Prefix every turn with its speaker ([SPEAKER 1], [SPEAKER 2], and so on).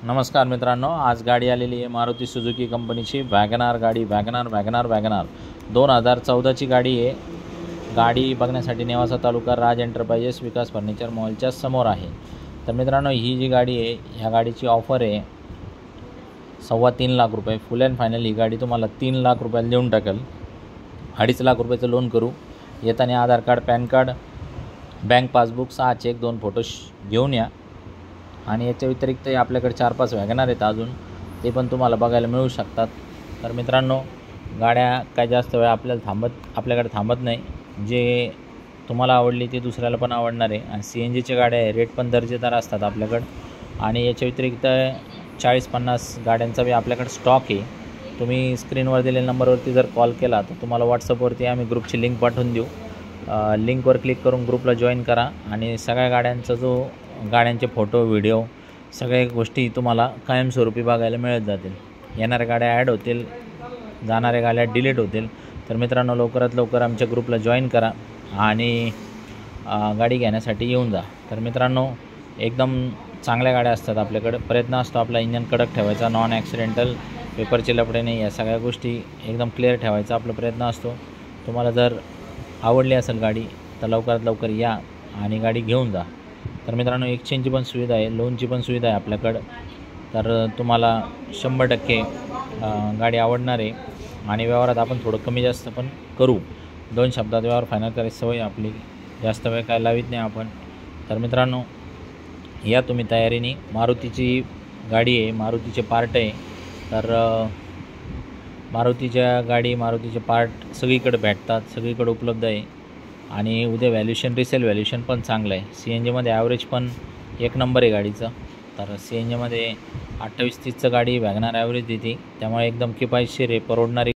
[SPEAKER 1] नमस्कार मित्रांनो, आज गाडी आलेली आहे मारुती सुझुकी कंपनीची वॅगनार गाडी। वॅगनार 2014ची गाडी आहे। गाडी बघण्यासाठी नेवासा तालुका राज एंटरप्राइजेस विकास फर्निचर मॉलच्या समोर आहे। तर मित्रांनो, ही जी गाडी आहे ह्या गाडीची ऑफर आहे 3.25 लाख रुपये। फुल अँड फायनल ही गाडी तुम्हाला 3 लाख रुपयाला देऊन टाकेल। 2.5 लाख रुपयाचं लोन करू। येताना Aadhaar card, PAN card, bank passbook, 6 cheque, 2 photo घेऊन या। आणि याच्या व्यतिरिक्त आपल्याकडे 4-5 वॅगनार आहेत अजून, ते पण तुम्हाला बघायला मिळू शकतात। तर मित्रांनो, गाड्या काय जास्त वेळ आपल्याकडे थांबत नाही। जे तुम्हाला आवडली ते दुसऱ्याला पण आवडणार आहे। आणि CNGच्या गाड्या आहे, रेट पण दर्जेदार असतात आपल्याकडं। आणि याच्या व्यतिरिक्त 40-50 गाड्यांचा बी आपल्याकडे स्टॉक आहे। तुम्ही स्क्रीनवर दिलेल्या नंबरवरती जर कॉल केला तर तुम्हाला व्हॉट्सअपवरती आम्ही ग्रुपची लिंक पाठवून देऊ। लिंकवर क्लिक करून ग्रुपला जॉईन करा आणि सगळ्या गाड्यांचे फोटो, व्हिडिओ, सगळ्या गोष्टी तुम्हाला कायमस्वरूपी बघायला मिळत जातील। येणाऱ्या गाड्या ॲड होतील, जाणाऱ्या गाड्या डिलीट होतील। तर मित्रांनो, लवकरात लवकर आमच्या ग्रुपला जॉईन करा आणि गाडी घेण्यासाठी येऊन जा। तर मित्रांनो, एकदम चांगल्या गाड्या असतात आपल्याकडे। प्रयत्न असतो आपला इंजन कडक ठेवायचा, नॉन ॲक्सिडेंटल, पेपरचे लफडे नाही, या सगळ्या गोष्टी एकदम क्लिअर ठेवायचा आपला प्रयत्न असतो। तुम्हाला जर आवडली असेल गाडी तर लवकरात लवकर या आणि गाडी घेऊन जा। तर मित्रांनो, एक्सचेंजची पण सुविधा आहे, लोनची पण सुविधा आहे आपल्याकडं। तर तुम्हाला 100% गाडी आवडणार आहे। आणि व्यवहारात आपण थोडं कमी जास्त पण करू। 2 शब्दात व्यवहार फायनल करायची सवय आपली, जास्त वेळ काय लावित नाही आपण। तर मित्रांनो, या तुम्ही तयारीने। मारुतीची गाडी आहे, मारुतीचे पार्ट आहे। तर मारुतीचे पार्ट सगळीकडे भेटतात, सगळीकडे उपलब्ध आहे। आणि उद्या रिसेल व्हॅल्युएशन पण चांगलं आहे। CNGमध्ये ॲव्हरेज पण 1 नंबर आहे गाडीचं। तर CNGमध्ये 28-30चं गाडी वॅगनार ॲव्हरेज देते, त्यामुळे एकदम किफायतशीर आहे, परवडणारी